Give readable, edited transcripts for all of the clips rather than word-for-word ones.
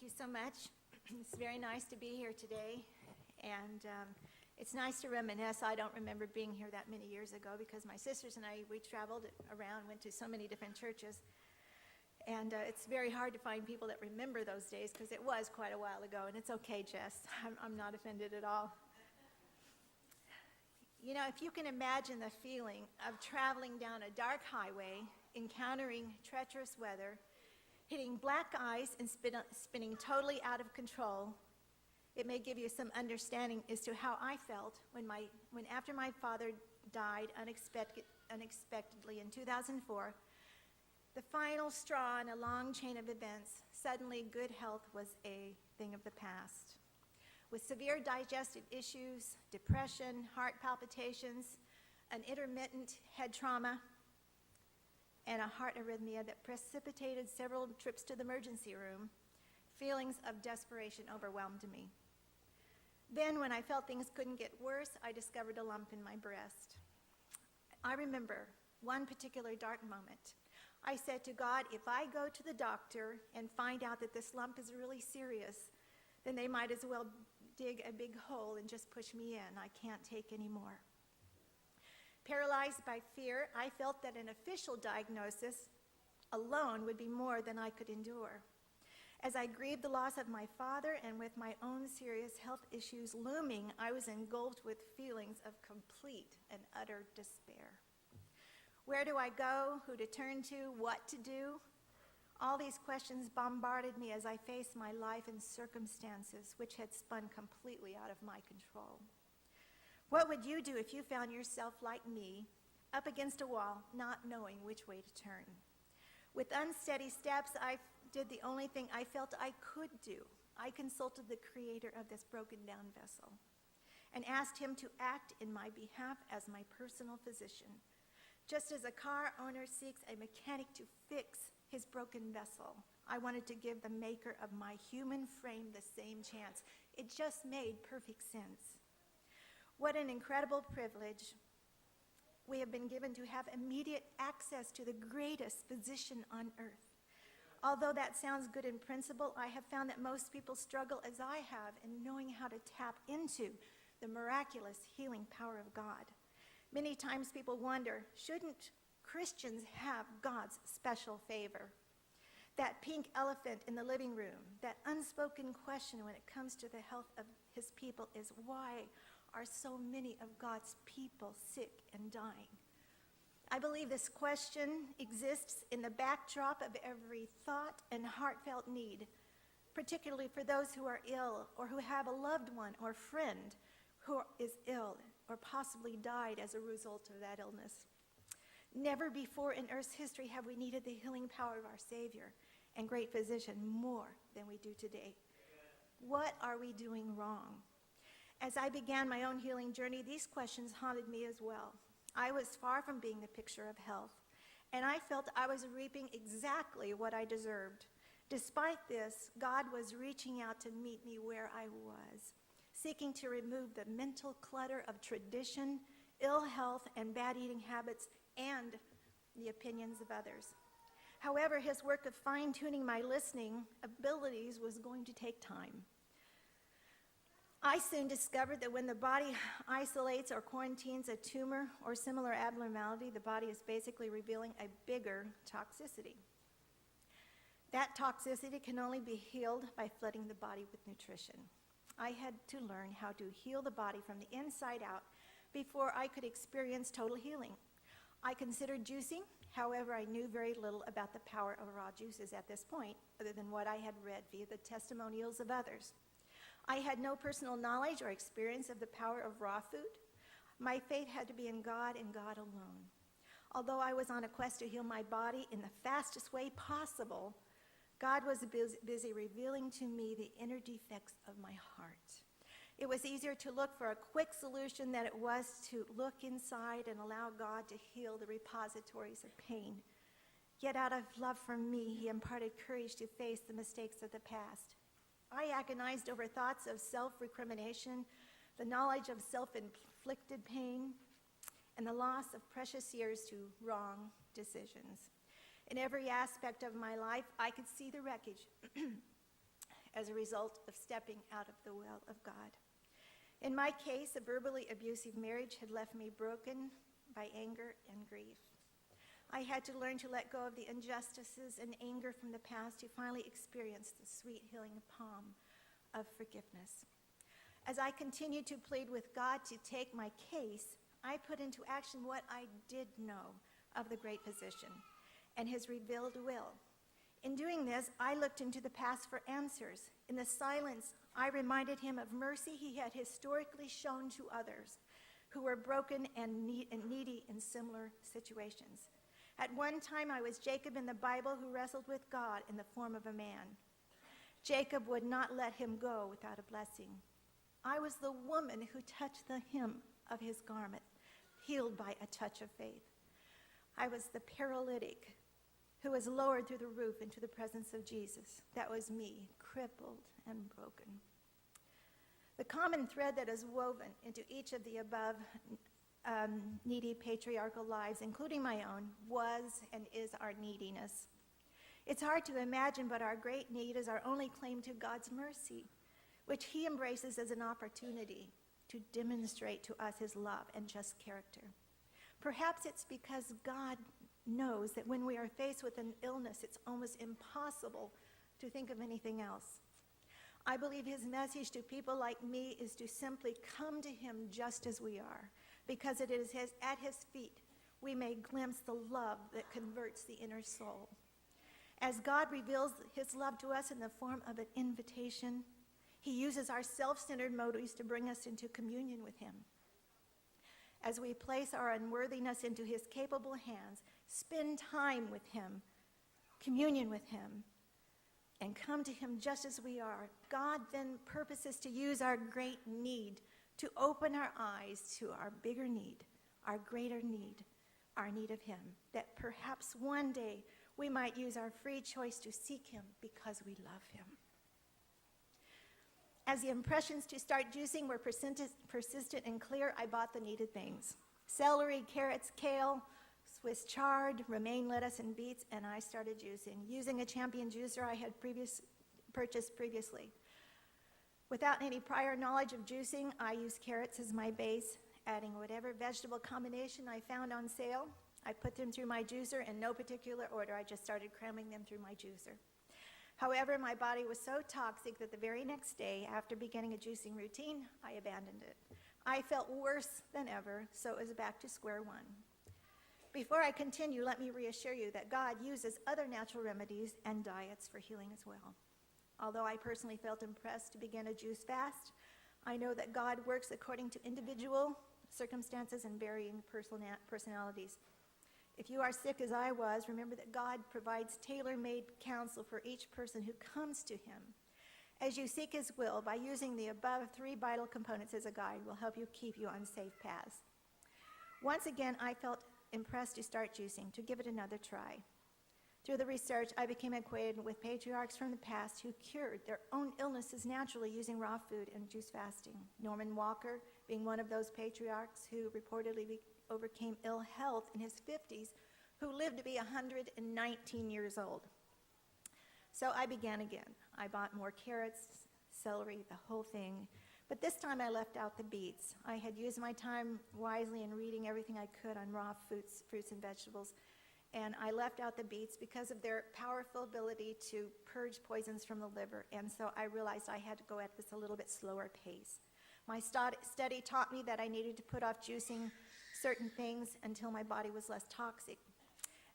Thank you so much. It's very nice to be here today, and it's nice to reminisce. I don't remember being here that many years ago because my sisters and I, we traveled around, went to so many different churches, and it's very hard to find people that remember those days because it was quite a while ago, and it's okay, Jess. I'm not offended at all. You know, if you can imagine the feeling of traveling down a dark highway, encountering treacherous weather, hitting black ice and spinning totally out of control, it may give you some understanding as to how I felt when after my father died unexpectedly in 2004, the final straw in a long chain of events, suddenly good health was a thing of the past. With severe digestive issues, depression, heart palpitations, an intermittent head trauma, and a heart arrhythmia that precipitated several trips to the emergency room, feelings of desperation overwhelmed me. Then, when I felt things couldn't get worse, I discovered a lump in my breast. I remember one particular dark moment. I said to God, if I go to the doctor and find out that this lump is really serious, then they might as well dig a big hole and just push me in. I can't take any more. Paralyzed by fear, I felt that an official diagnosis alone would be more than I could endure. As I grieved the loss of my father and with my own serious health issues looming, I was engulfed with feelings of complete and utter despair. Where do I go? Who to turn to? What to do? All these questions bombarded me as I faced my life and circumstances, which had spun completely out of my control. What would you do if you found yourself like me, up against a wall, not knowing which way to turn? With unsteady steps, I did the only thing I felt I could do. I consulted the creator of this broken down vessel and asked him to act in my behalf as my personal physician. Just as a car owner seeks a mechanic to fix his broken vessel, I wanted to give the maker of my human frame the same chance. It just made perfect sense. What an incredible privilege we have been given to have immediate access to the greatest physician on earth. Although that sounds good in principle, I have found that most people struggle as I have in knowing how to tap into the miraculous healing power of God. Many times people wonder, shouldn't Christians have God's special favor? That pink elephant in the living room, that unspoken question when it comes to the health of his people is, why are so many of God's people sick and dying? I believe this question exists in the backdrop of every thought and heartfelt need, particularly for those who are ill or who have a loved one or friend who is ill or possibly died as a result of that illness. Never before in Earth's history have we needed the healing power of our Savior and great physician more than we do today. What are we doing wrong? As I began my own healing journey, these questions haunted me as well. I was far from being the picture of health, and I felt I was reaping exactly what I deserved. Despite this, God was reaching out to meet me where I was, seeking to remove the mental clutter of tradition, ill health, and bad eating habits, and the opinions of others. However, his work of fine-tuning my listening abilities was going to take time. I soon discovered that when the body isolates or quarantines a tumor or similar abnormality, the body is basically revealing a bigger toxicity. That toxicity can only be healed by flooding the body with nutrition. I had to learn how to heal the body from the inside out before I could experience total healing. I considered juicing, however, I knew very little about the power of raw juices at this point, other than what I had read via the testimonials of others. I had no personal knowledge or experience of the power of raw food. My faith had to be in God and God alone. Although I was on a quest to heal my body in the fastest way possible, God was busy revealing to me the inner defects of my heart. It was easier to look for a quick solution than it was to look inside and allow God to heal the repositories of pain. Yet out of love for me, he imparted courage to face the mistakes of the past. I agonized over thoughts of self-recrimination, the knowledge of self-inflicted pain, and the loss of precious years to wrong decisions. In every aspect of my life, I could see the wreckage as a result of stepping out of the will of God. In my case, a verbally abusive marriage had left me broken by anger and grief. I had to learn to let go of the injustices and anger from the past to finally experience the sweet healing balm of forgiveness. As I continued to plead with God to take my case, I put into action what I did know of the great physician and his revealed will. In doing this, I looked into the past for answers. In the silence, I reminded him of mercy he had historically shown to others who were broken and needy in similar situations. At one time, I was Jacob in the Bible who wrestled with God in the form of a man. Jacob would not let him go without a blessing. I was the woman who touched the hem of his garment, healed by a touch of faith. I was the paralytic who was lowered through the roof into the presence of Jesus. That was me, crippled and broken. The common thread that is woven into each of the above needy patriarchal lives, including my own, was and is our neediness. It's hard to imagine, but our great need is our only claim to God's mercy, which he embraces as an opportunity to demonstrate to us his love and just character. Perhaps it's because God knows that when we are faced with an illness, it's almost impossible to think of anything else. I believe his message to people like me is to simply come to him just as we are, because it is at his feet we may glimpse the love that converts the inner soul. As God reveals his love to us in the form of an invitation, he uses our self-centered motives to bring us into communion with him. As we place our unworthiness into his capable hands, spend time with him, communion with him, and come to him just as we are, God then purposes to use our great need to open our eyes to our bigger need, our greater need, our need of him, that perhaps one day we might use our free choice to seek him because we love him. As the impressions to start juicing were persistent and clear, I bought the needed things. Celery, carrots, kale, Swiss chard, romaine lettuce, and beets, and I started juicing, using a Champion juicer I had purchased previously. Without any prior knowledge of juicing, I used carrots as my base, adding whatever vegetable combination I found on sale. I put them through my juicer in no particular order. I just started cramming them through my juicer. However, my body was so toxic that the very next day, after beginning a juicing routine, I abandoned it. I felt worse than ever, so it was back to square one. Before I continue, let me reassure you that God uses other natural remedies and diets for healing as well. Although I personally felt impressed to begin a juice fast, I know that God works according to individual circumstances and varying personalities. If you are sick as I was, remember that God provides tailor-made counsel for each person who comes to him. As you seek his will, by using the above 3 vital components as a guide will help you keep you on safe paths. Once again, I felt impressed to start juicing, to give it another try. Through the research, I became acquainted with patriarchs from the past who cured their own illnesses naturally using raw food and juice fasting. Norman Walker being one of those patriarchs who reportedly overcame ill health in his 50s, who lived to be 119 years old. So I began again. I bought more carrots, celery, the whole thing. But this time I left out the beets. I had used my time wisely in reading everything I could on raw fruits and vegetables. And I left out the beets because of their powerful ability to purge poisons from the liver. And so I realized I had to go at this a little bit slower pace. My study taught me that I needed to put off juicing certain things until my body was less toxic.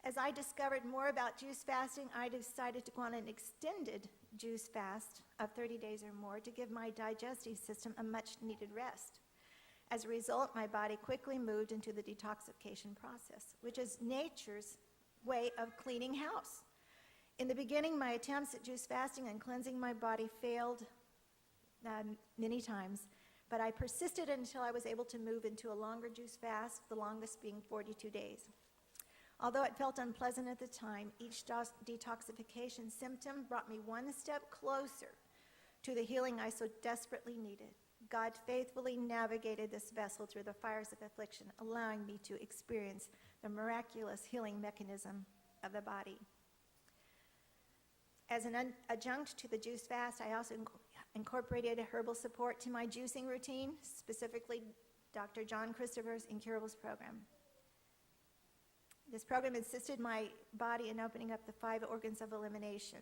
As I discovered more about juice fasting, I decided to go on an extended juice fast of 30 days or more to give my digestive system a much-needed rest. As a result, my body quickly moved into the detoxification process, which is nature's way of cleaning house. In the beginning, my attempts at juice fasting and cleansing my body failed many times, but I persisted until I was able to move into a longer juice fast, the longest being 42 days. Although it felt unpleasant at the time, each detoxification symptom brought me one step closer to the healing I so desperately needed. God faithfully navigated this vessel through the fires of affliction, allowing me to experience the miraculous healing mechanism of the body. As an adjunct to the juice fast, I also incorporated a herbal support to my juicing routine, specifically Dr. John Christopher's Incurables program. This program assisted my body in opening up the 5 organs of elimination.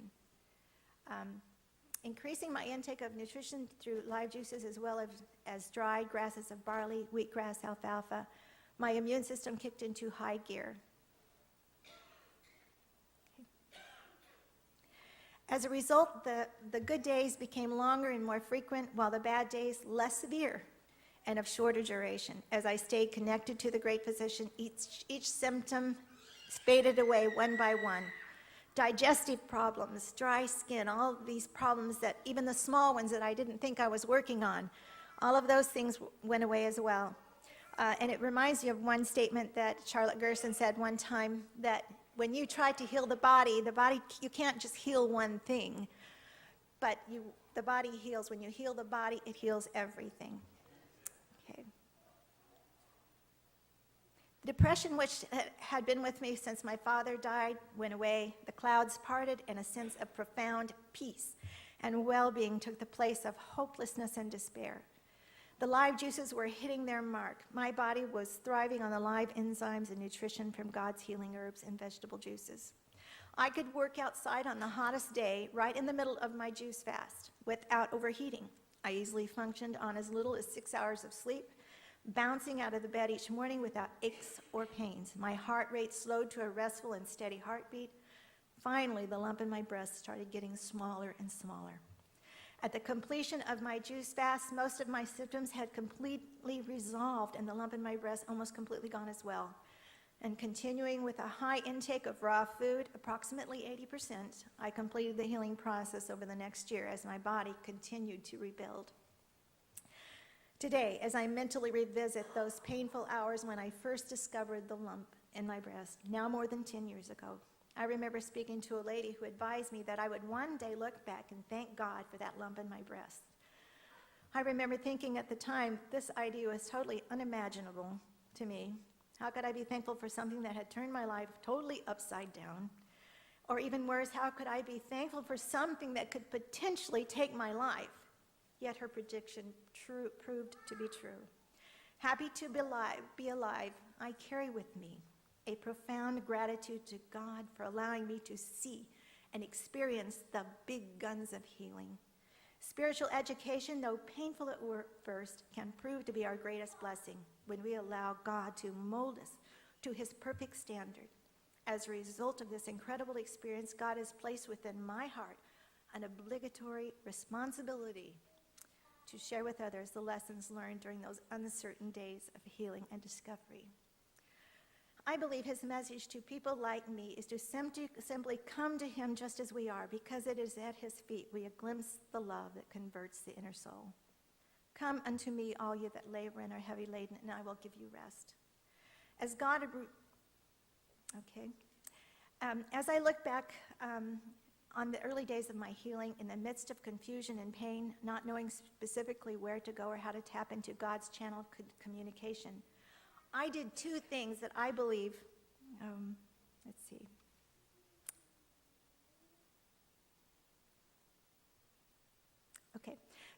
Increasing my intake of nutrition through live juices as well as dried grasses of barley, wheatgrass, alfalfa, my immune system kicked into high gear. As a result, the good days became longer and more frequent, while the bad days less severe and of shorter duration. As I stayed connected to the great physician, each symptom faded away one by one. Digestive problems, dry skin, all of these problems that, even the small ones that I didn't think I was working on, all of those things went away as well. And it reminds me of one statement that Charlotte Gerson said one time, that when you try to heal the body, you can't just heal one thing, but the body heals. When you heal the body, it heals everything. Okay. Depression, which had been with me since my father died, went away. The clouds parted, and a sense of profound peace and well-being took the place of hopelessness and despair. The live juices were hitting their mark. My body was thriving on the live enzymes and nutrition from God's healing herbs and vegetable juices. I could work outside on the hottest day, right in the middle of my juice fast, without overheating. I easily functioned on as little as 6 hours of sleep, bouncing out of the bed each morning without aches or pains. My heart rate slowed to a restful and steady heartbeat. Finally, the lump in my breast started getting smaller and smaller. At the completion of my juice fast, most of my symptoms had completely resolved, and the lump in my breast almost completely gone as well. And continuing with a high intake of raw food, approximately 80%, I completed the healing process over the next year as my body continued to rebuild. Today, as I mentally revisit those painful hours when I first discovered the lump in my breast, now more than 10 years ago, I remember speaking to a lady who advised me that I would one day look back and thank God for that lump in my breast. I remember thinking at the time, this idea was totally unimaginable to me. How could I be thankful for something that had turned my life totally upside down? Or even worse, how could I be thankful for something that could potentially take my life? Yet her prediction proved to be true. Happy to be alive, I carry with me a profound gratitude to God for allowing me to see and experience the big guns of healing. Spiritual education, though painful at first, can prove to be our greatest blessing when we allow God to mold us to his perfect standard. As a result of this incredible experience, God has placed within my heart an obligatory responsibility to share with others the lessons learned during those uncertain days of healing and discovery. I believe his message to people like me is to simply come to him just as we are, because it is at his feet we glimpse the love that converts the inner soul. Come unto me, all you that labor and are heavy laden, and I will give you rest. As I look back on the early days of my healing, in the midst of confusion and pain, not knowing specifically where to go or how to tap into God's channel of communication, I did 2 things that I believe,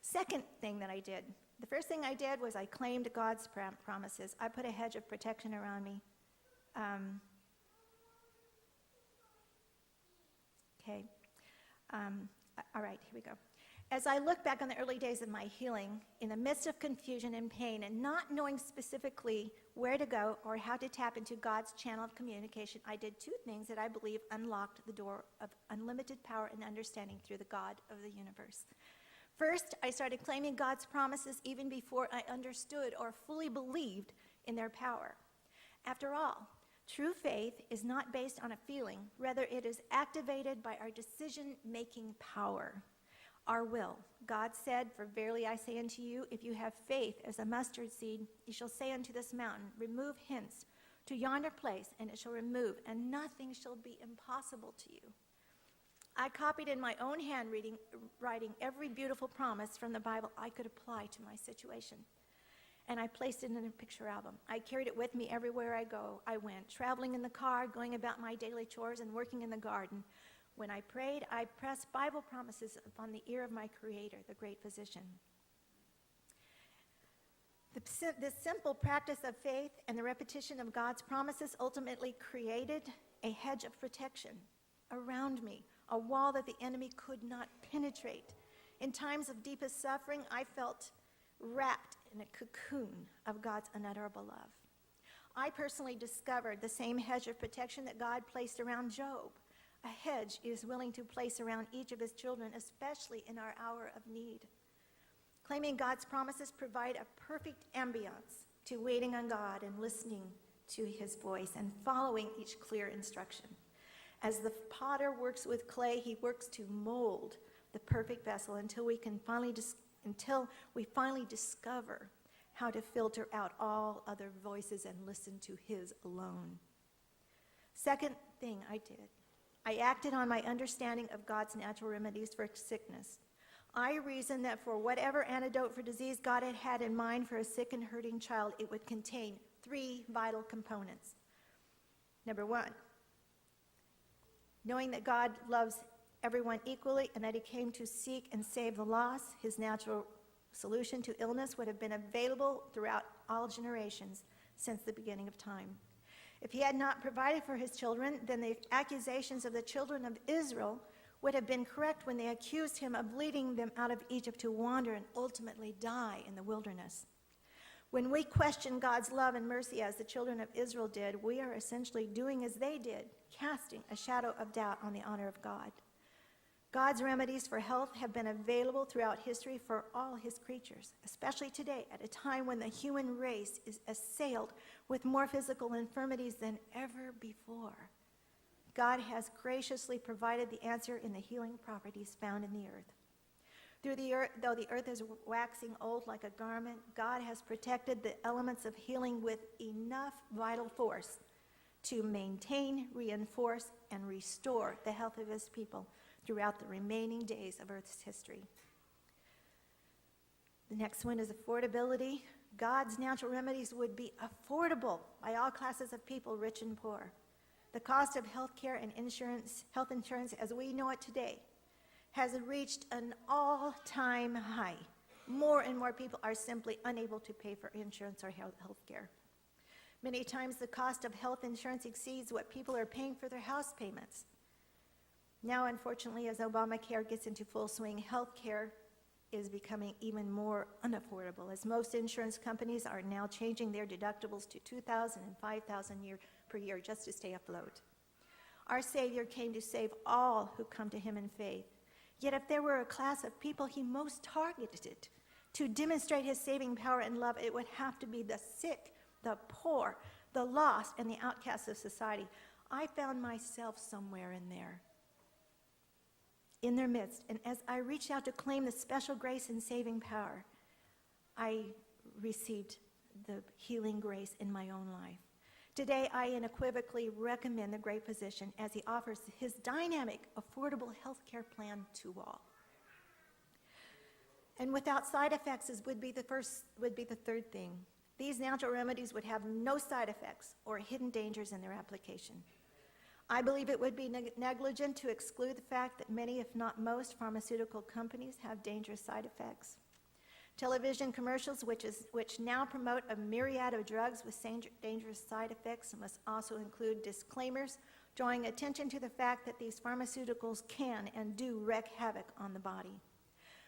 Second thing that I did, the first thing I did was I claimed God's promises. I put a hedge of protection around me. All right, here we go. As I look back on the early days of my healing, in the midst of confusion and pain and not knowing specifically where to go or how to tap into God's channel of communication, I did 2 things that I believe unlocked the door of unlimited power and understanding through the God of the universe. First, I started claiming God's promises even before I understood or fully believed in their power. After all, true faith is not based on a feeling. Rather, it is activated by our decision-making power. Our will. God said, "For verily I say unto you, if you have faith as a mustard seed, you shall say unto this mountain, remove hence to yonder place, and it shall remove, and nothing shall be impossible to you." I copied in my own handwriting every beautiful promise from the Bible I could apply to my situation. And I placed it in a picture album. I carried it with me everywhere I went, traveling in the car, going about my daily chores, and working in the garden. When I prayed, I pressed Bible promises upon the ear of my Creator, the great physician. This simple practice of faith and the repetition of God's promises ultimately created a hedge of protection around me, a wall that the enemy could not penetrate. In times of deepest suffering, I felt wrapped in a cocoon of God's unutterable love. I personally discovered the same hedge of protection that God placed around Job. A hedge he is willing to place around each of his children, especially in our hour of need. Claiming God's promises provide a perfect ambiance to waiting on God and listening to his voice and following each clear instruction. As the potter works with clay, he works to mold the perfect vessel until we finally discover how to filter out all other voices and listen to his alone. Second thing I did, I acted on my understanding of God's natural remedies for sickness. I reasoned that for whatever antidote for disease God had had in mind for a sick and hurting child, it would contain 3 vital components. Number 1, knowing that God loves everyone equally and that he came to seek and save the lost, his natural solution to illness would have been available throughout all generations since the beginning of time. If he had not provided for his children, then the accusations of the children of Israel would have been correct when they accused him of leading them out of Egypt to wander and ultimately die in the wilderness. When we question God's love and mercy as the children of Israel did, we are essentially doing as they did, casting a shadow of doubt on the honor of God. God's remedies for health have been available throughout history for all his creatures, especially today at a time when the human race is assailed with more physical infirmities than ever before. God has graciously provided the answer in the healing properties found in the earth. Though the earth is waxing old like a garment, God has protected the elements of healing with enough vital force to maintain, reinforce, and restore the health of his people throughout the remaining days of Earth's history. The next one is affordability. God's natural remedies would be affordable by all classes of people, rich and poor. The cost of health care and health insurance as we know it today has reached an all-time high. More and more people are simply unable to pay for insurance or health care. Many times the cost of health insurance exceeds what people are paying for their house payments. Now, unfortunately, as Obamacare gets into full swing, health care is becoming even more unaffordable, as most insurance companies are now changing their deductibles to $2,000 and $5,000 per year just to stay afloat. Our Savior came to save all who come to him in faith. Yet if there were a class of people he most targeted to demonstrate his saving power and love, it would have to be the sick, the poor, the lost, and the outcasts of society. I found myself somewhere in their midst, and as I reached out to claim the special grace and saving power, I received the healing grace in my own life. Today, I unequivocally recommend the great physician as he offers his dynamic, affordable health care plan to all. And without side effects would be the third thing. These natural remedies would have no side effects or hidden dangers in their application. I believe it would be negligent to exclude the fact that many, if not most, pharmaceutical companies have dangerous side effects. Television commercials, which now promote a myriad of drugs with dangerous side effects, must also include disclaimers drawing attention to the fact that these pharmaceuticals can and do wreak havoc on the body.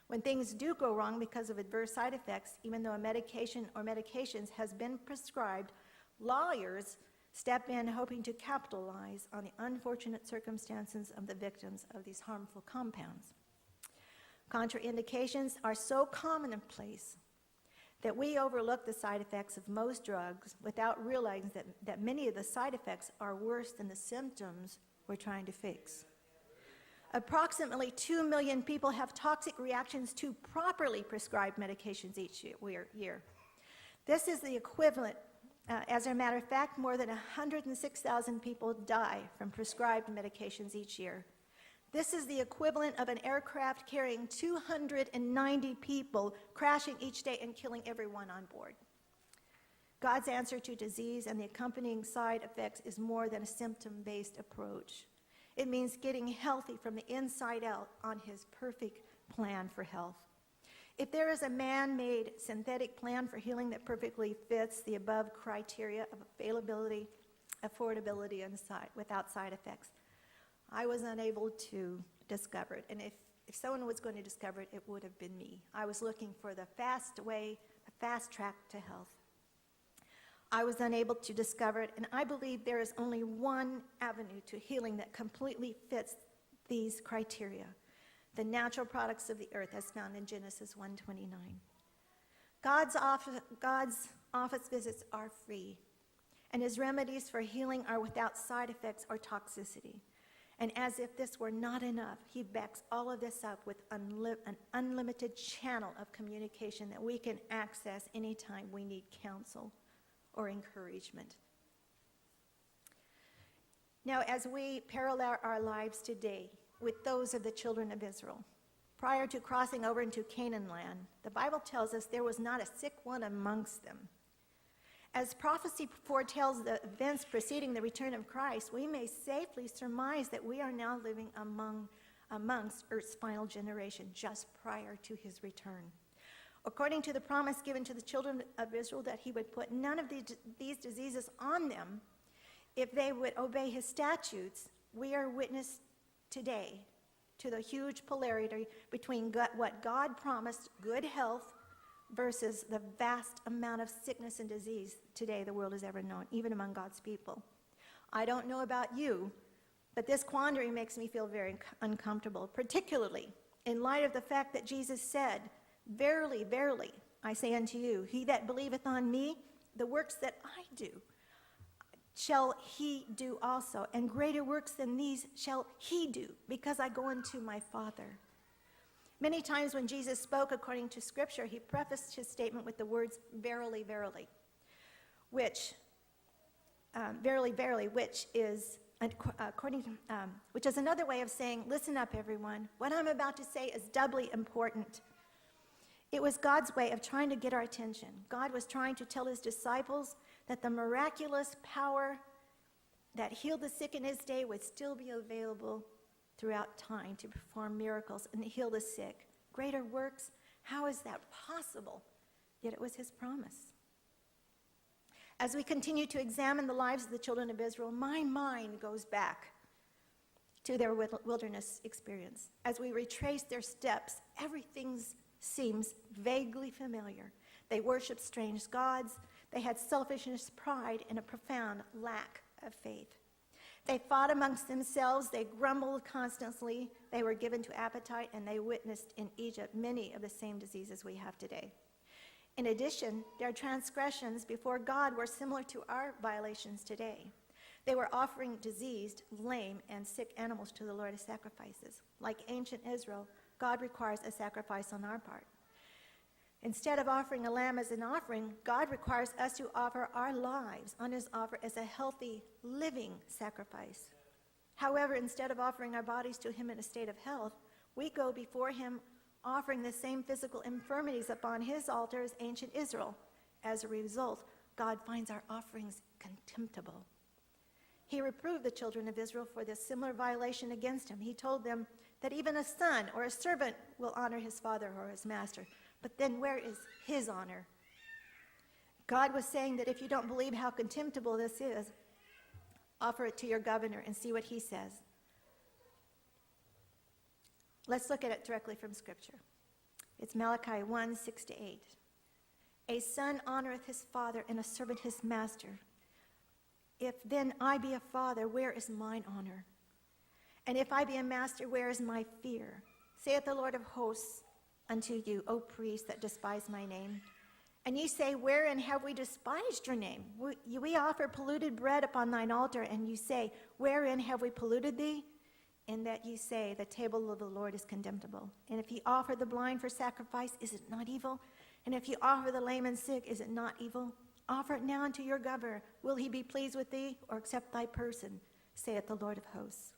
When things do go wrong because of adverse side effects, even though a medication or medications has been prescribed, lawyers step in hoping to capitalize on the unfortunate circumstances of the victims of these harmful compounds. Contraindications are so commonplace that we overlook the side effects of most drugs without realizing that many of the side effects are worse than the symptoms we're trying to fix. Approximately 2 million people have toxic reactions to properly prescribed medications each year. This is the equivalent. As a matter of fact, more than 106,000 people die from prescribed medications each year. This is the equivalent of an aircraft carrying 290 people crashing each day and killing everyone on board. God's answer to disease and the accompanying side effects is more than a symptom-based approach. It means getting healthy from the inside out on his perfect plan for health. If there is a man-made synthetic plan for healing that perfectly fits the above criteria of availability, affordability, and without side effects, I was unable to discover it. And if someone was going to discover it, it would have been me. I was looking for the fast way, the fast track to health. I was unable to discover it, and I believe there is only one avenue to healing that completely fits these criteria: the natural products of the earth as found in Genesis 1:29. God's office visits are free, and his remedies for healing are without side effects or toxicity. And as if this were not enough, he backs all of this up with an unlimited channel of communication that we can access anytime we need counsel or encouragement. Now, as we parallel our lives today with those of the children of Israel, prior to crossing over into Canaan land, the Bible tells us there was not a sick one amongst them. As prophecy foretells the events preceding the return of Christ, we may safely surmise that we are now living amongst Earth's final generation just prior to his return. According to the promise given to the children of Israel that he would put none of these diseases on them if they would obey his statutes, we are witness today to the huge polarity between what God promised, good health, versus the vast amount of sickness and disease today the world has ever known, even among God's people. I don't know about you, but this quandary makes me feel very uncomfortable, particularly in light of the fact that Jesus said, "Verily, verily, I say unto you, he that believeth on me, the works that I do, shall he do also, and greater works than these shall he do, because I go unto my Father." Many times when Jesus spoke according to Scripture, he prefaced his statement with the words, "Verily, verily," which is which is another way of saying, "Listen up, everyone. What I'm about to say is doubly important." It was God's way of trying to get our attention. God was trying to tell his disciples that the miraculous power that healed the sick in his day would still be available throughout time to perform miracles and heal the sick. Greater works, how is that possible? Yet it was his promise. As we continue to examine the lives of the children of Israel, my mind goes back to their wilderness experience. As we retrace their steps, everything seems vaguely familiar. They worshiped strange gods. They had selfishness, pride, and a profound lack of faith. They fought amongst themselves. They grumbled constantly. They were given to appetite, and they witnessed in Egypt many of the same diseases we have today. In addition, their transgressions before God were similar to our violations today. They were offering diseased, lame, and sick animals to the Lord as sacrifices. Like ancient Israel, God requires a sacrifice on our part. Instead of offering a lamb as an offering, God requires us to offer our lives on his offer as a healthy, living sacrifice. However, instead of offering our bodies to him in a state of health, we go before him offering the same physical infirmities upon his altar as ancient Israel. As a result, God finds our offerings contemptible. He reproved the children of Israel for this similar violation against him. He told them that even a son or a servant will honor his father or his master. But then where is his honor? God was saying that if you don't believe how contemptible this is, offer it to your governor and see what he says. Let's look at it directly from Scripture. It's Malachi 1:6-8. A son honoreth his father, and a servant his master. If then I be a father, where is mine honor? And if I be a master, where is my fear? Saith the Lord of hosts unto you, O priests that despise my name. And ye say, wherein have we despised your name? We offer polluted bread upon thine altar, and you say, wherein have we polluted thee? In that ye say, the table of the Lord is contemptible. And if ye offer the blind for sacrifice, is it not evil? And if ye offer the lame and sick, is it not evil? Offer it now unto your governor. Will he be pleased with thee, or accept thy person, saith the Lord of hosts.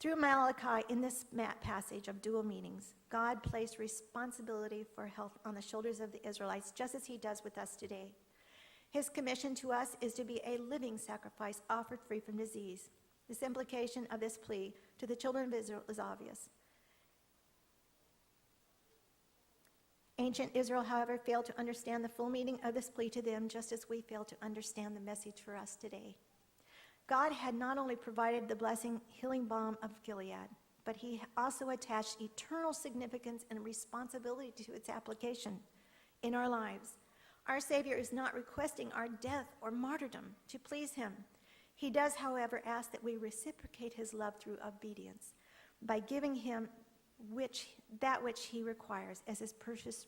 Through Malachi, in this passage of dual meanings, God placed responsibility for health on the shoulders of the Israelites, just as he does with us today. His commission to us is to be a living sacrifice offered free from disease. This implication of this plea to the children of Israel is obvious. Ancient Israel, however, failed to understand the full meaning of this plea to them, just as we fail to understand the message for us today. God had not only provided the blessing, healing balm of Gilead, but he also attached eternal significance and responsibility to its application in our lives. Our Savior is not requesting our death or martyrdom to please him. He does, however, ask that we reciprocate his love through obedience by giving him that which he requires as his purchased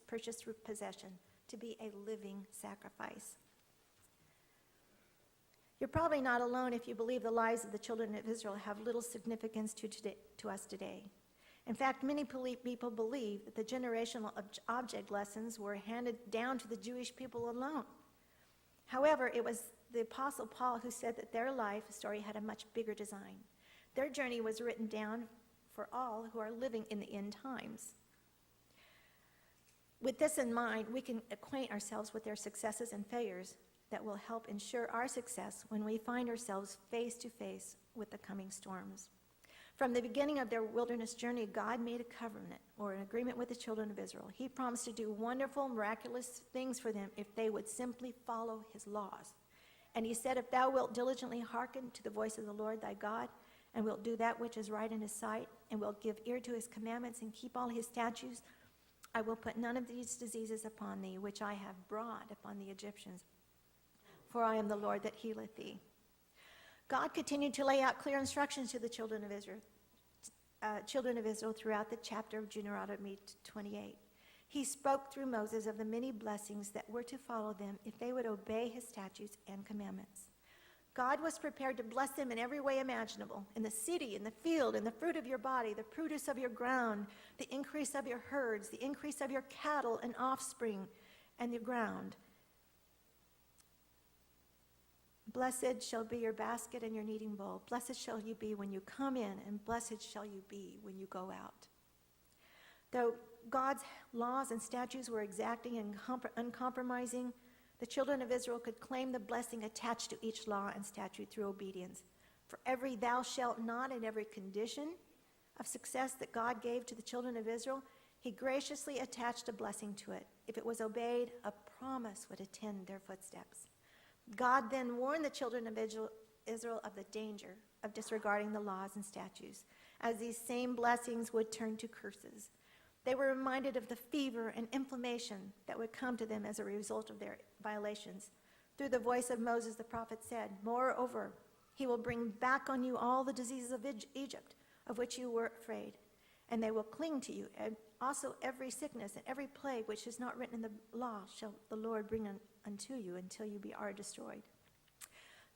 possession, to be a living sacrifice. You're probably not alone if you believe the lives of the children of Israel have little significance to us today. In fact, many people believe that the generational object lessons were handed down to the Jewish people alone. However, it was the Apostle Paul who said that their life story had a much bigger design. Their journey was written down for all who are living in the end times. With this in mind, we can acquaint ourselves with their successes and failures that will help ensure our success when we find ourselves face to face with the coming storms. From the beginning of their wilderness journey, God made a covenant or an agreement with the children of Israel. He promised to do wonderful, miraculous things for them if they would simply follow his laws. And he said, "If thou wilt diligently hearken to the voice of the Lord thy God, and wilt do that which is right in his sight, and wilt give ear to his commandments, and keep all his statutes, I will put none of these diseases upon thee, which I have brought upon the Egyptians. For I am the Lord that healeth thee." God continued to lay out clear instructions to the children of Israel throughout the chapter of Deuteronomy 28. He spoke through Moses of the many blessings that were to follow them if they would obey his statutes and commandments. God was prepared to bless them in every way imaginable, in the city, in the field, in the fruit of your body, the produce of your ground, the increase of your herds, the increase of your cattle and offspring, and the ground. Blessed shall be your basket and your kneading bowl. Blessed shall you be when you come in, and blessed shall you be when you go out. Though God's laws and statutes were exacting and uncompromising, the children of Israel could claim the blessing attached to each law and statute through obedience. For every thou shalt not and every condition of success that God gave to the children of Israel, he graciously attached a blessing to it. If it was obeyed, a promise would attend their footsteps. God then warned the children of Israel of the danger of disregarding the laws and statutes, as these same blessings would turn to curses. They were reminded of the fever and inflammation that would come to them as a result of their violations. Through the voice of Moses, the prophet said, "Moreover, he will bring back on you all the diseases of Egypt, of which you were afraid, and they will cling to you. And also every sickness and every plague which is not written in the law shall the Lord bring unto you until you are destroyed."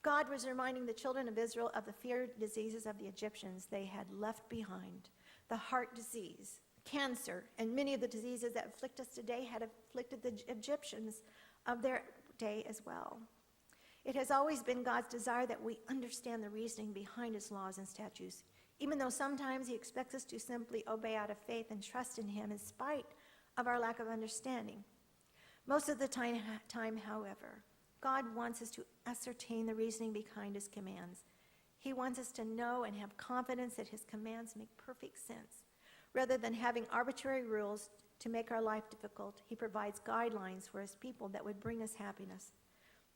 God was reminding the children of Israel of the feared diseases of the Egyptians they had left behind. The heart disease, cancer, and many of the diseases that afflict us today had afflicted the Egyptians of their day as well. It has always been God's desire that we understand the reasoning behind his laws and statutes, even though sometimes he expects us to simply obey out of faith and trust in him in spite of our lack of understanding. Most of the time, however, God wants us to ascertain the reasoning behind his commands. He wants us to know and have confidence that his commands make perfect sense. Rather than having arbitrary rules to make our life difficult, he provides guidelines for his people that would bring us happiness.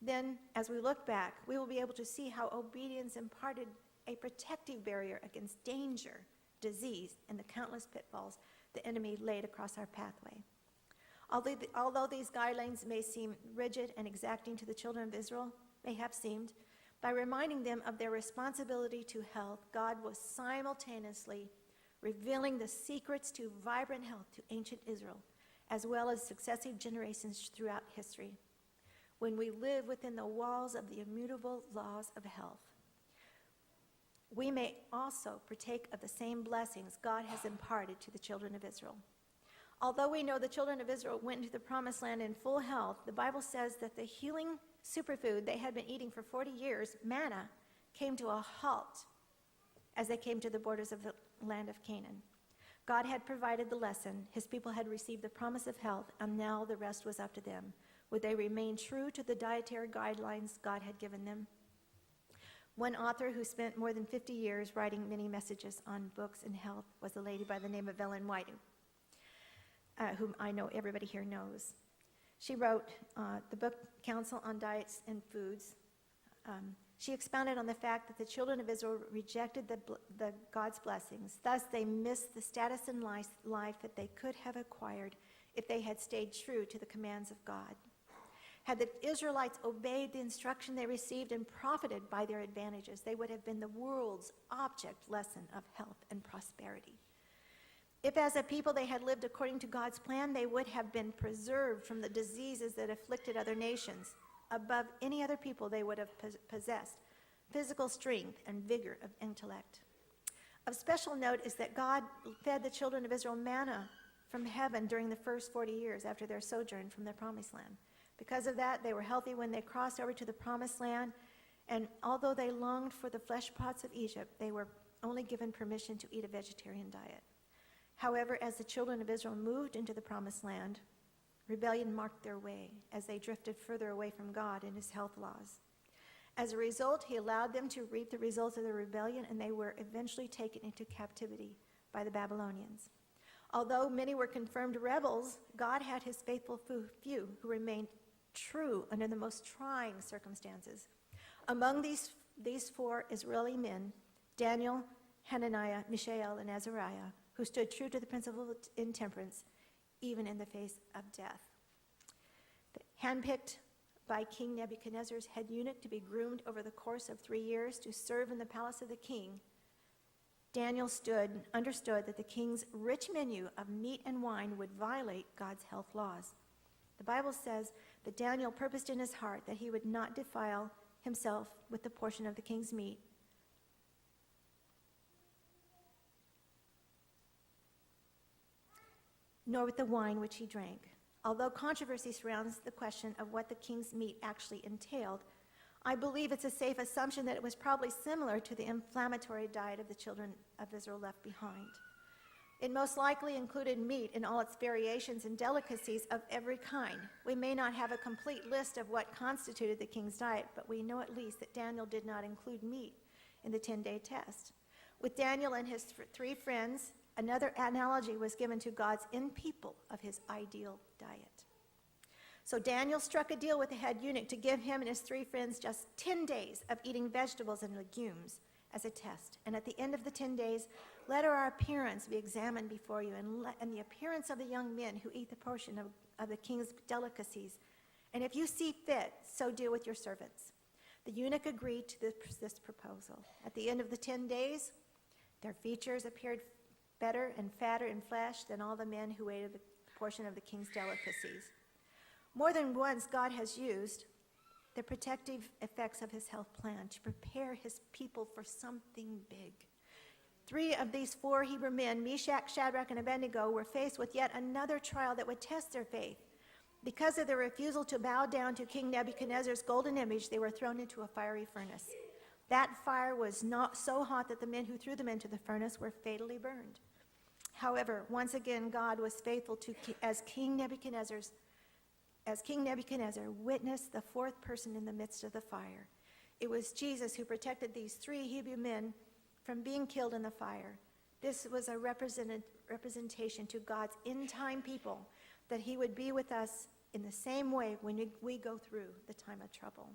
Then, as we look back, we will be able to see how obedience imparted a protective barrier against danger, disease, and the countless pitfalls the enemy laid across our pathway. Although these guidelines may seem rigid and exacting to the children of Israel, may have seemed, by reminding them of their responsibility to health, God was simultaneously revealing the secrets to vibrant health to ancient Israel, as well as successive generations throughout history. When we live within the walls of the immutable laws of health, we may also partake of the same blessings God has imparted to the children of Israel. Although we know the children of Israel went into the promised land in full health, the Bible says that the healing superfood they had been eating for 40 years, manna, came to a halt as they came to the borders of the land of Canaan. God had provided the lesson, his people had received the promise of health, and now the rest was up to them. Would they remain true to the dietary guidelines God had given them? One author who spent more than 50 years writing many messages on books and health was a lady by the name of Ellen White, whom I know everybody here knows. She wrote the book Counsel on Diets and Foods. She expounded on the fact that the children of Israel rejected the God's blessings. Thus, they missed the status in life that they could have acquired if they had stayed true to the commands of God. Had the Israelites obeyed the instruction they received and profited by their advantages, they would have been the world's object lesson of health and prosperity. If as a people they had lived according to God's plan, they would have been preserved from the diseases that afflicted other nations. Above any other people, they would have possessed physical strength and vigor of intellect. Of special note is that God fed the children of Israel manna from heaven during the first 40 years after their sojourn from the promised land. Because of that, they were healthy when they crossed over to the promised land, and although they longed for the flesh pots of Egypt, they were only given permission to eat a vegetarian diet. However, as the children of Israel moved into the promised land, rebellion marked their way as they drifted further away from God and his health laws. As a result, he allowed them to reap the results of their rebellion, and they were eventually taken into captivity by the Babylonians. Although many were confirmed rebels, God had his faithful few who remained true under the most trying circumstances. Among these four Israeli men, Daniel, Hananiah, Mishael, and Azariah, who stood true to the principle of intemperance, even in the face of death. Handpicked by King Nebuchadnezzar's head eunuch to be groomed over the course of 3 years to serve in the palace of the king, Daniel understood that the king's rich menu of meat and wine would violate God's health laws. The Bible says that Daniel purposed in his heart that he would not defile himself with the portion of the king's meat, nor with the wine which he drank. Although controversy surrounds the question of what the king's meat actually entailed, I believe it's a safe assumption that it was probably similar to the inflammatory diet of the children of Israel left behind. It most likely included meat in all its variations and delicacies of every kind. We may not have a complete list of what constituted the king's diet, but we know at least that Daniel did not include meat in the 10-day test. With Daniel and his three friends, another analogy was given to God's in-people of his ideal diet. So Daniel struck a deal with the head eunuch to give him and his three friends just 10 days of eating vegetables and legumes as a test. And at the end of the 10 days, let our appearance be examined before you, and the appearance of the young men who eat the portion of the king's delicacies. And if you see fit, so do with your servants. The eunuch agreed to this proposal. At the end of the 10 days, their features appeared better and fatter in flesh than all the men who ate the portion of the king's delicacies. More than once, God has used the protective effects of his health plan to prepare his people for something big. 3 of these 4 Hebrew men, Meshach, Shadrach, and Abednego, were faced with yet another trial that would test their faith. Because of their refusal to bow down to King Nebuchadnezzar's golden image, they were thrown into a fiery furnace. That fire was not so hot that the men who threw them into the furnace were fatally burned. However, once again, God was faithful as King Nebuchadnezzar witnessed the 4th person in the midst of the fire. It was Jesus who protected these 3 Hebrew men from being killed in the fire. This was a representation to God's end-time people that he would be with us in the same way when we go through the time of trouble.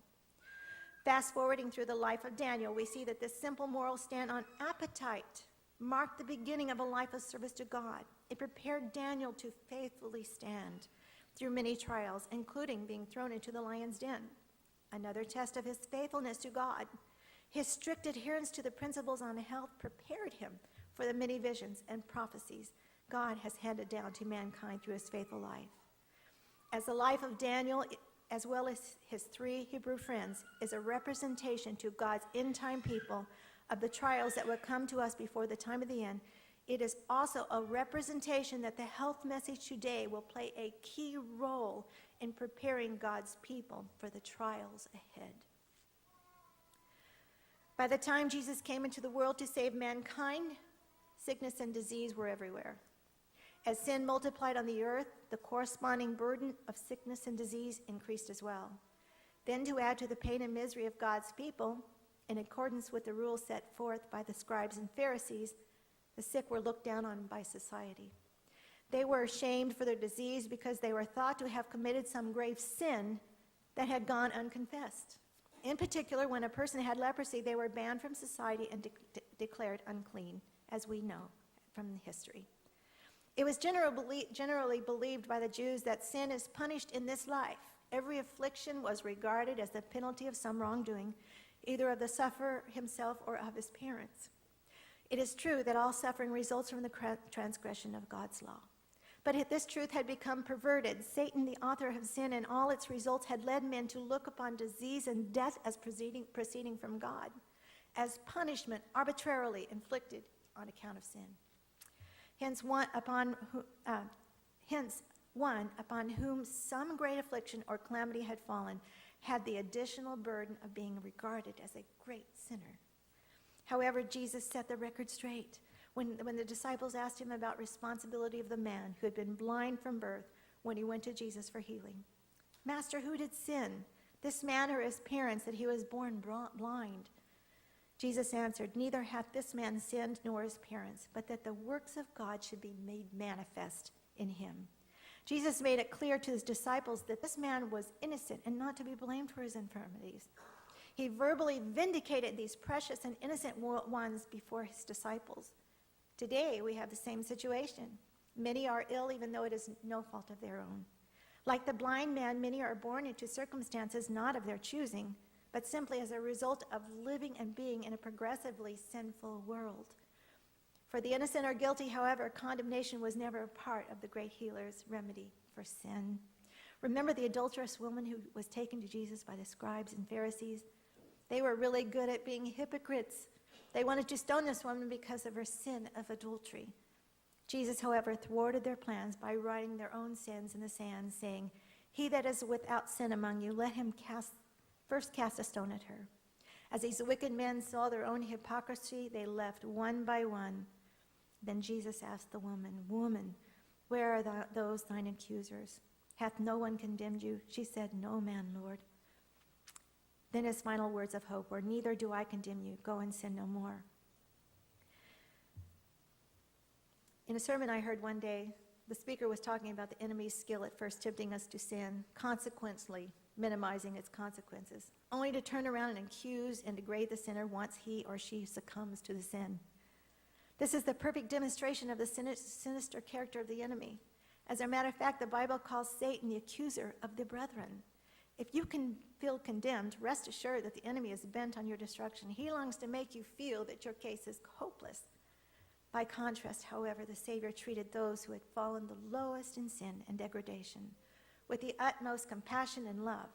Fast forwarding through the life of Daniel, we see that this simple moral stand on appetite marked the beginning of a life of service to God. It prepared Daniel to faithfully stand through many trials, including being thrown into the lion's den. Another test of his faithfulness to God. His strict adherence to the principles on health prepared him for the many visions and prophecies God has handed down to mankind through his faithful life. As the life of Daniel, as well as his 3 Hebrew friends, is a representation to God's end-time people of the trials that will come to us before the time of the end, it is also a representation that the health message today will play a key role in preparing God's people for the trials ahead. By the time Jesus came into the world to save mankind, sickness and disease were everywhere. As sin multiplied on the earth, the corresponding burden of sickness and disease increased as well. Then, to add to the pain and misery of God's people, In accordance with the rules set forth by the scribes and Pharisees, the sick were looked down on by society. They were ashamed for their disease because they were thought to have committed some grave sin that had gone unconfessed. In particular, when a person had leprosy, they were banned from society and declared unclean, as we know from history. It was generally believed by the Jews that sin is punished in this life. Every affliction was regarded as the penalty of some wrongdoing, either of the sufferer himself or of his parents. It is true that all suffering results from the transgression of God's law. But if this truth had become perverted, Satan, the author of sin, and all its results had led men to look upon disease and death as proceeding from God, as punishment arbitrarily inflicted on account of sin. Hence, one upon whom some great affliction or calamity had fallen had the additional burden of being regarded as a great sinner. However, Jesus set the record straight. When the disciples asked him about responsibility of the man who had been blind from birth when he went to Jesus for healing. Master, who did sin, this man or his parents, that he was born blind? Jesus answered, neither hath this man sinned nor his parents, but that the works of God should be made manifest in him. Jesus made it clear to his disciples that this man was innocent and not to be blamed for his infirmities. He verbally vindicated these precious and innocent ones before his disciples. Today, we have the same situation. Many are ill even though it is no fault of their own. Like the blind man, many are born into circumstances not of their choosing, but simply as a result of living and being in a progressively sinful world. For the innocent or guilty, however, condemnation was never a part of the great healer's remedy for sin. Remember the adulterous woman who was taken to Jesus by the scribes and Pharisees? They were really good at being hypocrites. They wanted to stone this woman because of her sin of adultery. Jesus, however, thwarted their plans by writing their own sins in the sand, saying, he that is without sin among you, let him first cast a stone at her. As these wicked men saw their own hypocrisy, they left one by one. Then Jesus asked the woman, woman, where are those thine accusers? Hath no one condemned you? She said, no man, Lord. Then his final words of hope were, neither do I condemn you. Go and sin no more. In a sermon I heard one day, the speaker was talking about the enemy's skill at first tempting us to sin, consequently minimizing its consequences, only to turn around and accuse and degrade the sinner once he or she succumbs to the sin. This is the perfect demonstration of the sinister character of the enemy. As a matter of fact, the Bible calls Satan the accuser of the brethren. If you can feel condemned, rest assured that the enemy is bent on your destruction. He longs to make you feel that your case is hopeless. By contrast, however, the Savior treated those who had fallen the lowest in sin and degradation with the utmost compassion and love.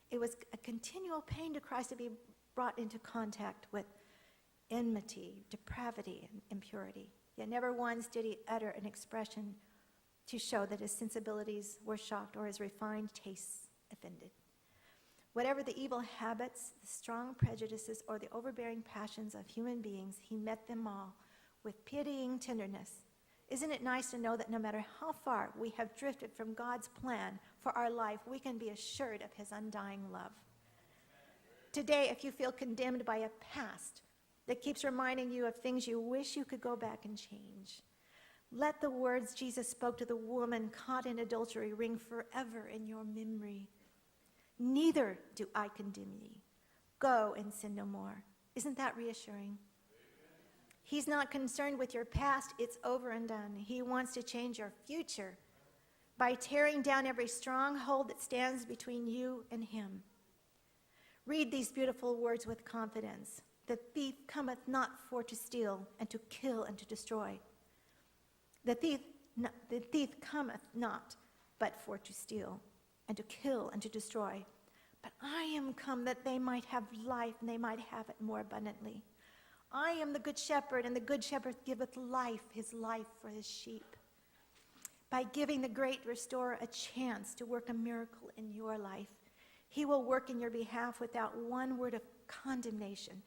It was a continual pain to Christ to be brought into contact with enmity, depravity, and impurity. Yet never once did he utter an expression to show that his sensibilities were shocked or his refined tastes offended. Whatever the evil habits, the strong prejudices, or the overbearing passions of human beings, he met them all with pitying tenderness. Isn't it nice to know that no matter how far we have drifted from God's plan for our life, we can be assured of his undying love? Today, if you feel condemned by a past that keeps reminding you of things you wish you could go back and change, let the words Jesus spoke to the woman caught in adultery ring forever in your memory. Neither do I condemn thee. Go and sin no more. Isn't that reassuring? He's not concerned with your past. It's over and done. He wants to change your future by tearing down every stronghold that stands between you and him. Read these beautiful words with confidence. The thief cometh not for to steal and to kill and to destroy. The thief cometh not but for to steal and to kill and to destroy. But I am come that they might have life, and they might have it more abundantly. I am the good shepherd, and the good shepherd giveth life, his life for his sheep. By giving the great restorer a chance to work a miracle in your life, he will work in your behalf without one word of condemnation.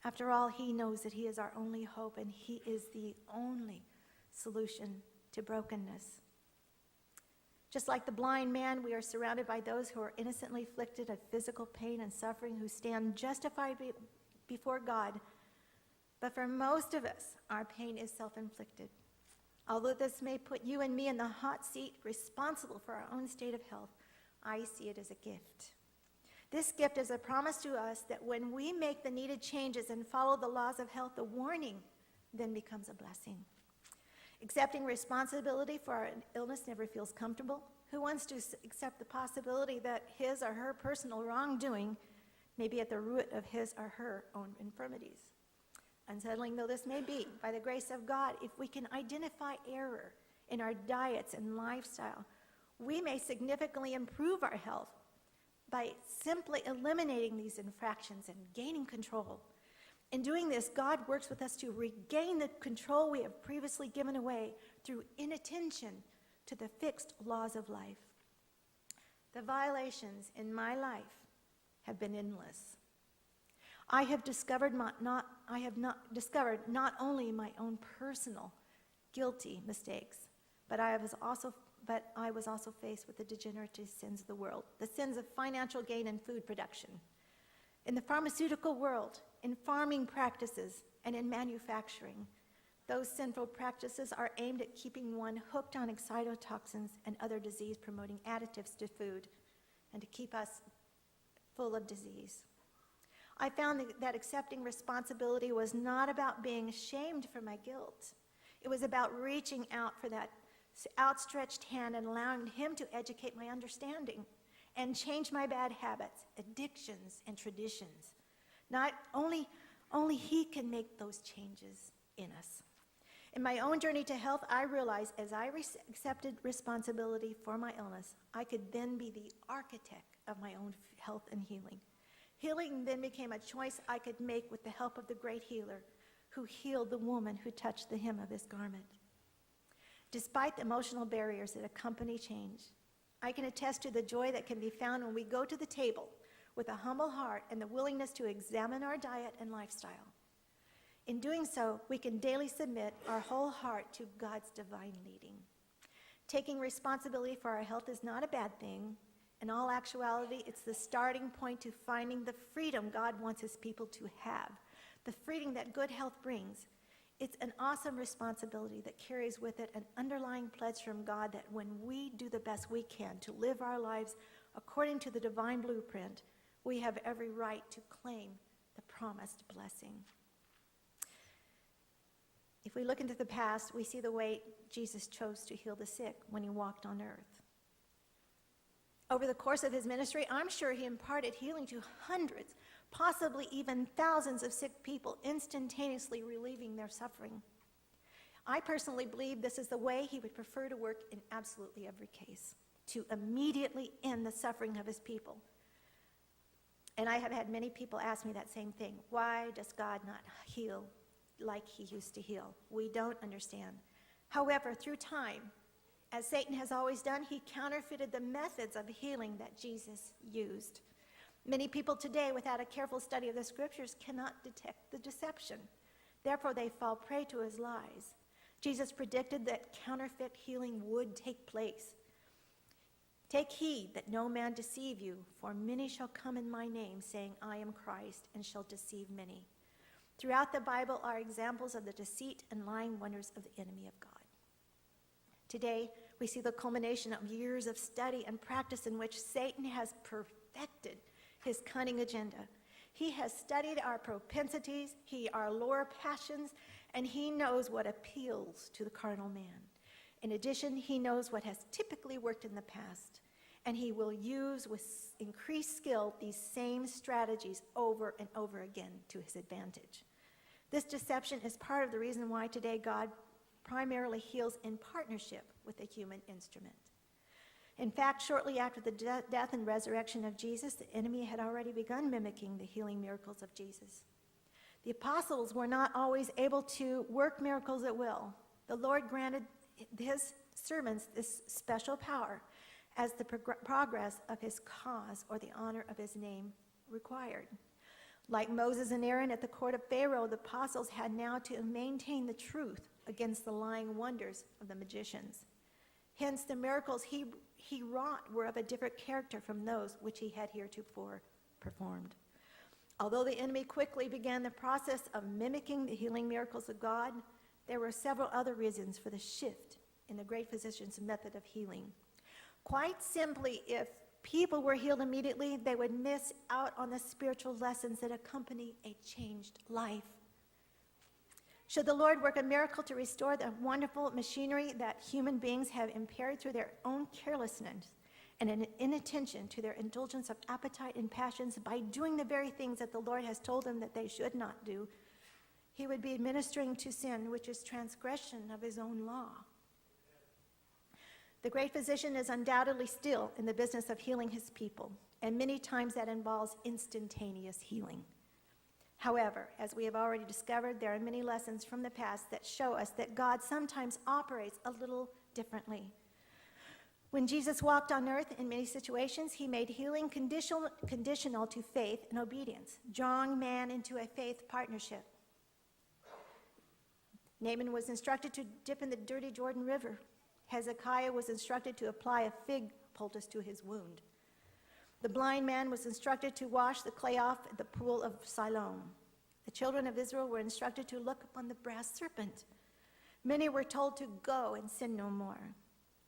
After all, he knows that he is our only hope, and he is the only solution to brokenness. Just like the blind man, we are surrounded by those who are innocently afflicted of physical pain and suffering, who stand justified before God. But for most of us, our pain is self-inflicted. Although this may put you and me in the hot seat responsible for our own state of health, I see it as a gift. This gift is a promise to us that when we make the needed changes and follow the laws of health, the warning then becomes a blessing. Accepting responsibility for our illness never feels comfortable. Who wants to accept the possibility that his or her personal wrongdoing may be at the root of his or her own infirmities? Unsettling though this may be, by the grace of God, if we can identify error in our diets and lifestyle, we may significantly improve our health by simply eliminating these infractions and gaining control. In doing this, God works with us to regain the control we have previously given away through inattention to the fixed laws of life. The violations in my life have been endless. I have discovered not only my own personal guilty mistakes, but I was also faced with the degenerative sins of the world, the sins of financial gain and food production. In the pharmaceutical world, in farming practices, and in manufacturing, those sinful practices are aimed at keeping one hooked on excitotoxins and other disease-promoting additives to food, and to keep us full of disease. I found that accepting responsibility was not about being ashamed for my guilt. It was about reaching out for that outstretched hand and allowing him to educate my understanding and change my bad habits, addictions, and traditions. Not only he can make those changes in us. In my own journey to health, I realized as I accepted responsibility for my illness, I could then be the architect of my own health and healing. Healing then became a choice I could make with the help of the great healer who healed the woman who touched the hem of his garment. Despite the emotional barriers that accompany change, I can attest to the joy that can be found when we go to the table with a humble heart and the willingness to examine our diet and lifestyle. In doing so, we can daily submit our whole heart to God's divine leading. Taking responsibility for our health is not a bad thing. In all actuality, it's the starting point to finding the freedom God wants his people to have, the freedom that good health brings. It's an awesome responsibility that carries with it an underlying pledge from God that when we do the best we can to live our lives according to the divine blueprint, we have every right to claim the promised blessing. If we look into the past, we see the way Jesus chose to heal the sick when he walked on earth. Over the course of his ministry, I'm sure he imparted healing to hundreds, possibly even thousands of sick people, instantaneously relieving their suffering. I personally believe this is the way he would prefer to work in absolutely every case, to immediately end the suffering of his people. And I have had many people ask me that same thing. Why does God not heal like he used to heal? We don't understand. However, through time, as Satan has always done, he counterfeited the methods of healing that Jesus used. Many people today, without a careful study of the scriptures, cannot detect the deception. Therefore, they fall prey to his lies. Jesus predicted that counterfeit healing would take place. Take heed that no man deceive you, for many shall come in my name, saying, I am Christ, and shall deceive many. Throughout the Bible are examples of the deceit and lying wonders of the enemy of God. Today, we see the culmination of years of study and practice in which Satan has perfected his cunning agenda. He has studied our propensities, our lower passions, and he knows what appeals to the carnal man. In addition, he knows what has typically worked in the past, and he will use with increased skill these same strategies over and over again to his advantage. This deception is part of the reason why today God primarily heals in partnership with a human instrument. In fact, shortly after the death and resurrection of Jesus, the enemy had already begun mimicking the healing miracles of Jesus. The apostles were not always able to work miracles at will. The Lord granted his servants this special power as the progress of his cause or the honor of his name required. Like Moses and Aaron at the court of Pharaoh, the apostles had now to maintain the truth against the lying wonders of the magicians. Hence, the miracles he wrought were of a different character from those which he had heretofore performed. Although the enemy quickly began the process of mimicking the healing miracles of God, there were several other reasons for the shift in the great physician's method of healing. Quite simply, if people were healed immediately, they would miss out on the spiritual lessons that accompany a changed life. Should the Lord work a miracle to restore the wonderful machinery that human beings have impaired through their own carelessness and an inattention to their indulgence of appetite and passions by doing the very things that the Lord has told them that they should not do, he would be administering to sin, which is transgression of his own law. The great physician is undoubtedly still in the business of healing his people, and many times that involves instantaneous healing. However, as we have already discovered, there are many lessons from the past that show us that God sometimes operates a little differently. When Jesus walked on earth, in many situations, he made healing conditional to faith and obedience, drawing man into a faith partnership. Naaman was instructed to dip in the dirty Jordan River. Hezekiah was instructed to apply a fig poultice to his wound. The blind man was instructed to wash the clay off at the pool of Siloam. The children of Israel were instructed to look upon the brass serpent. Many were told to go and sin no more.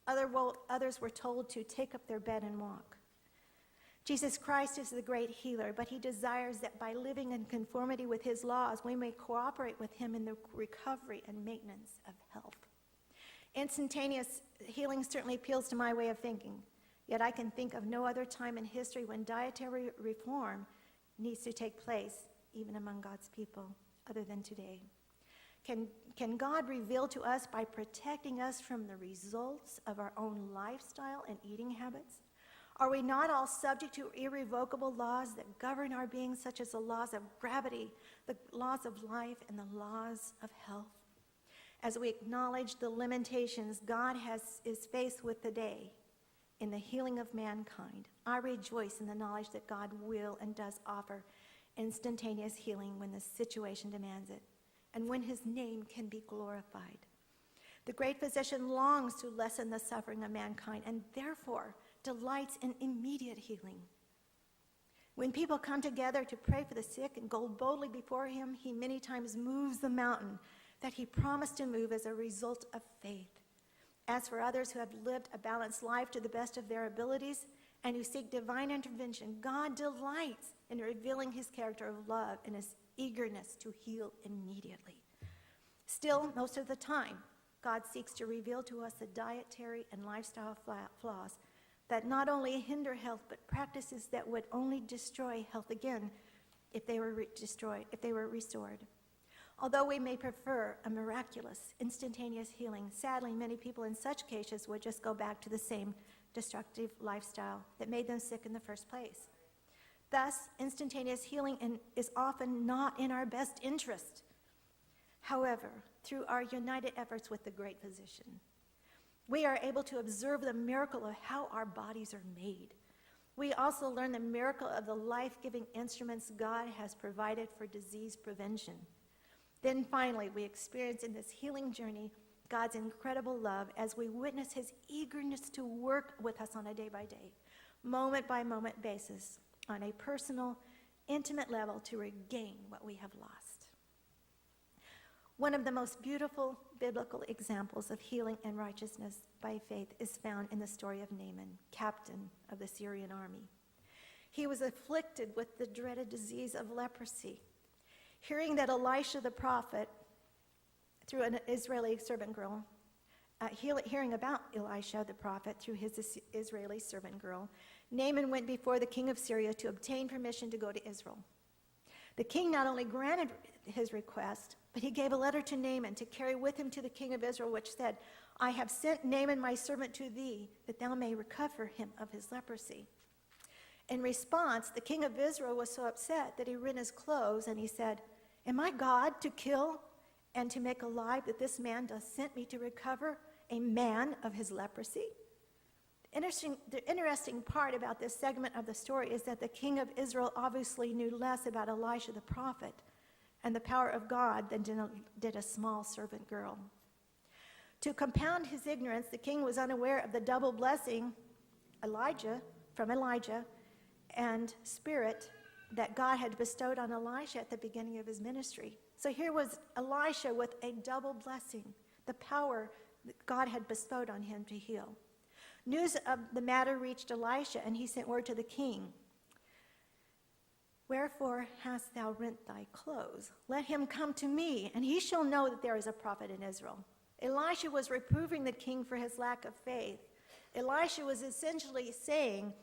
Others were told to take up their bed and walk. Jesus Christ is the great healer, but he desires that by living in conformity with his laws, we may cooperate with him in the recovery and maintenance of health. Instantaneous healing certainly appeals to my way of thinking. Yet I can think of no other time in history when dietary reform needs to take place, even among God's people, other than today. Can God reveal to us by protecting us from the results of our own lifestyle and eating habits? Are we not all subject to irrevocable laws that govern our being, such as the laws of gravity, the laws of life, and the laws of health? As we acknowledge the limitations God is faced with today, in the healing of mankind, I rejoice in the knowledge that God will and does offer instantaneous healing when the situation demands it, and when his name can be glorified. The great physician longs to lessen the suffering of mankind and therefore delights in immediate healing. When people come together to pray for the sick and go boldly before him, he many times moves the mountain that he promised to move as a result of faith. As for others who have lived a balanced life to the best of their abilities and who seek divine intervention, God delights in revealing his character of love and his eagerness to heal immediately. Still, most of the time, God seeks to reveal to us the dietary and lifestyle flaws that not only hinder health, but practices that would only destroy health again if they were restored. Although we may prefer a miraculous, instantaneous healing, sadly, many people in such cases would just go back to the same destructive lifestyle that made them sick in the first place. Thus, instantaneous healing is often not in our best interest. However, through our united efforts with the great physician, we are able to observe the miracle of how our bodies are made. We also learn the miracle of the life-giving instruments God has provided for disease prevention. Then finally, we experience in this healing journey God's incredible love as we witness his eagerness to work with us on a day-by-day, moment-by-moment basis, on a personal, intimate level to regain what we have lost. One of the most beautiful biblical examples of healing and righteousness by faith is found in the story of Naaman, captain of the Syrian army. He was afflicted with the dreaded disease of leprosy. Hearing that Elisha the prophet, through an Israeli servant girl, hearing about Elisha the prophet through his Israeli servant girl, Naaman went before the king of Syria to obtain permission to go to Israel. The king not only granted his request, but he gave a letter to Naaman to carry with him to the king of Israel, which said, "I have sent Naaman my servant to thee, that thou may recover him of his leprosy." In response, the king of Israel was so upset that he rent his clothes and he said, "Am I God to kill and to make alive that this man does sent me to recover a man of his leprosy?" The interesting part about this segment of the story is that the king of Israel obviously knew less about Elisha the prophet and the power of God than did a small servant girl. To compound his ignorance, the king was unaware of the double blessing from Elijah and spirit that God had bestowed on Elisha at the beginning of his ministry. So here was Elisha with a double blessing, the power that God had bestowed on him to heal. News of the matter reached Elisha, and he sent word to the king. Wherefore hast thou rent thy clothes? Let him come to me, and he shall know that there is a prophet in Israel. Elisha was reproving the king for his lack of faith. Elisha was essentially saying,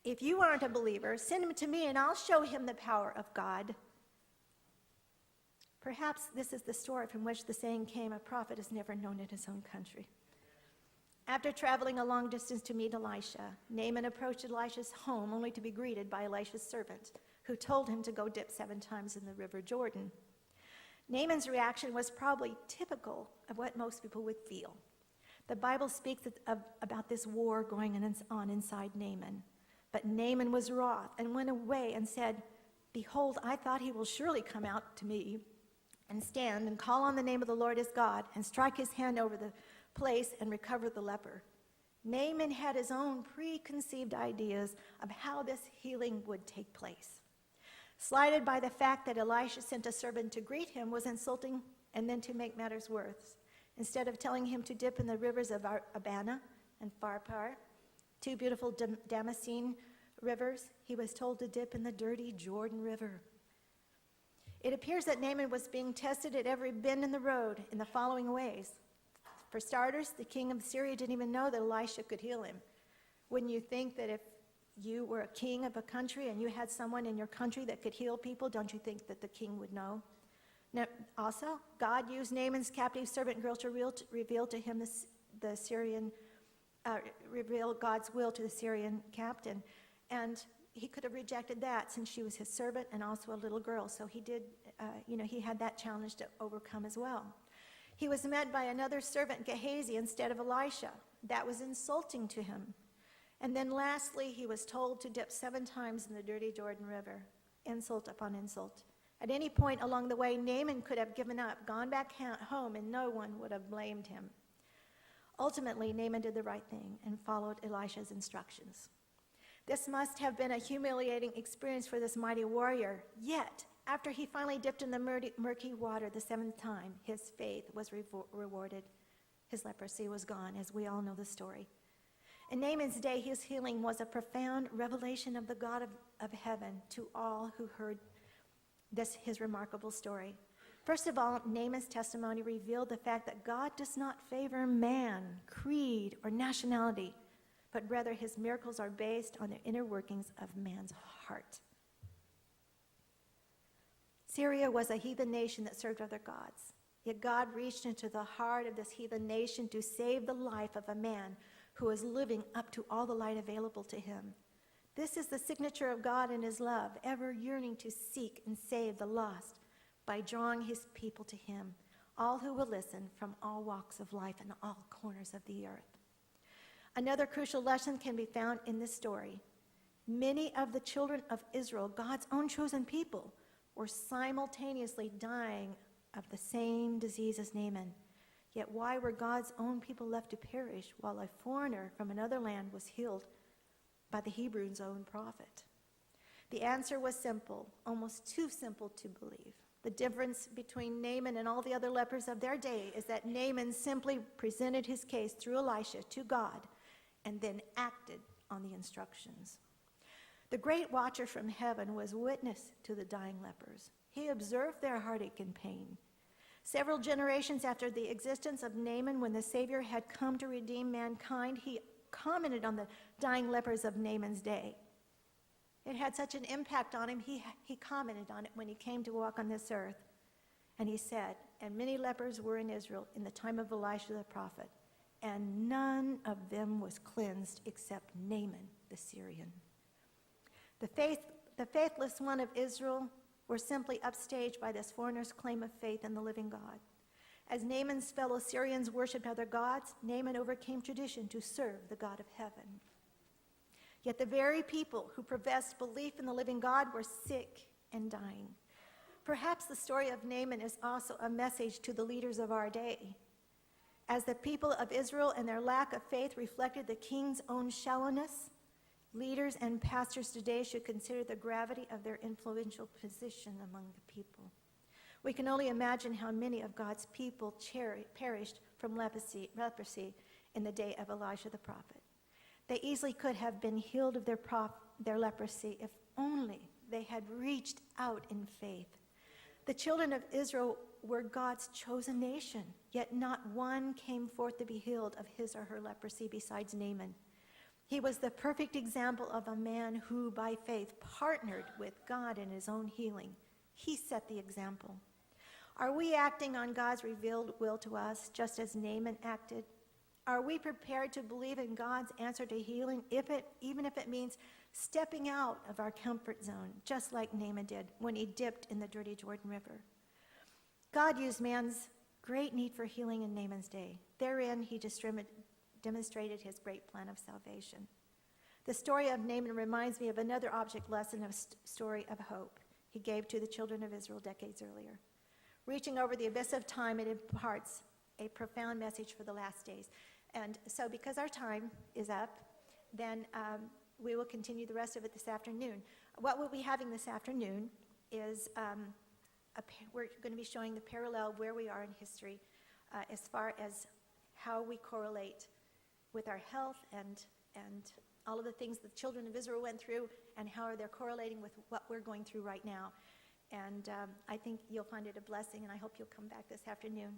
if you aren't a believer, send him to me and I'll show him the power of God. Perhaps this is the story from which the saying came, a prophet is never known in his own country. After traveling a long distance to meet Elisha, Naaman approached Elisha's home only to be greeted by Elisha's servant, who told him to go dip 7 times in the river Jordan. Naaman's reaction was probably typical of what most people would feel. The Bible speaks about this war going on inside Naaman. But Naaman was wroth and went away and said, behold, I thought he will surely come out to me and stand and call on the name of the Lord his God and strike his hand over the place and recover the leper. Naaman had his own preconceived ideas of how this healing would take place. Slighted by the fact that Elisha sent a servant to greet him was insulting, and then to make matters worse, instead of telling him to dip in the rivers of Abana and Pharpar, 2 beautiful Damascene rivers, he was told to dip in the dirty Jordan River. It appears that Naaman was being tested at every bend in the road in the following ways. For starters, the king of Syria didn't even know that Elisha could heal him. Wouldn't you think that if you were a king of a country and you had someone in your country that could heal people, don't you think that the king would know? Now, also, God used Naaman's captive servant girl to reveal to him reveal God's will to the Syrian captain. And he could have rejected that since she was his servant and also a little girl. So he did, he had that challenge to overcome as well. He was met by another servant, Gehazi, instead of Elisha. That was insulting to him. And then lastly, he was told to dip 7 times in the dirty Jordan River. Insult upon insult. At any point along the way, Naaman could have given up, gone back home, and no one would have blamed him. Ultimately, Naaman did the right thing and followed Elisha's instructions. This must have been a humiliating experience for this mighty warrior. Yet, after he finally dipped in the murky water the 7th time, his faith was rewarded. His leprosy was gone, as we all know the story. In Naaman's day, his healing was a profound revelation of the God of heaven to all who heard his remarkable story. First of all, Naaman's testimony revealed the fact that God does not favor man, creed, or nationality, but rather his miracles are based on the inner workings of man's heart. Syria was a heathen nation that served other gods. Yet God reached into the heart of this heathen nation to save the life of a man who was living up to all the light available to him. This is the signature of God in his love, ever yearning to seek and save the lost by drawing his people to him, all who will listen from all walks of life and all corners of the earth. Another crucial lesson can be found in this story. Many of the children of Israel, God's own chosen people, were simultaneously dying of the same disease as Naaman. Yet why were God's own people left to perish while a foreigner from another land was healed by the Hebrews' own prophet? The answer was simple, almost too simple to believe. The difference between Naaman and all the other lepers of their day is that Naaman simply presented his case through Elisha to God and then acted on the instructions. The great watcher from heaven was witness to the dying lepers. He observed their heartache and pain. Several generations after the existence of Naaman, when the Savior had come to redeem mankind, he commented on the dying lepers of Naaman's day. It had such an impact on him, he commented on it when he came to walk on this earth. And he said, and many lepers were in Israel in the time of Elisha the prophet, and none of them was cleansed except Naaman the Syrian. The faithless one of Israel were simply upstaged by this foreigner's claim of faith in the living God. As Naaman's fellow Syrians worshipped other gods, Naaman overcame tradition to serve the God of heaven. Yet the very people who professed belief in the living God were sick and dying. Perhaps the story of Naaman is also a message to the leaders of our day. As the people of Israel and their lack of faith reflected the king's own shallowness, Leaders and pastors today should consider the gravity of their influential position among the people. We can only imagine how many of God's people perished from leprosy in the day of Elijah the prophet. They easily could have been healed of their leprosy if only they had reached out in faith. The children of Israel were God's chosen nation, yet not one came forth to be healed of his or her leprosy besides Naaman. He was the perfect example of a man who, by faith, partnered with God in his own healing. He set the example. Are we acting on God's revealed will to us, just as Naaman acted? Are we prepared to believe in God's answer to healing, even if it means stepping out of our comfort zone, just like Naaman did when he dipped in the dirty Jordan River? God used man's great need for healing in Naaman's day. Therein, he demonstrated his great plan of salvation. The story of Naaman reminds me of another object lesson of story of hope he gave to the children of Israel decades earlier. Reaching over the abyss of time, it imparts a profound message for the last days. And so because our time is up, then we will continue the rest of it this afternoon. What we'll be having this afternoon is we're going to be showing the parallel where we are in history as far as how we correlate with our health and all of the things the children of Israel went through and how they're correlating with what we're going through right now. And I think you'll find it a blessing, and I hope you'll come back this afternoon.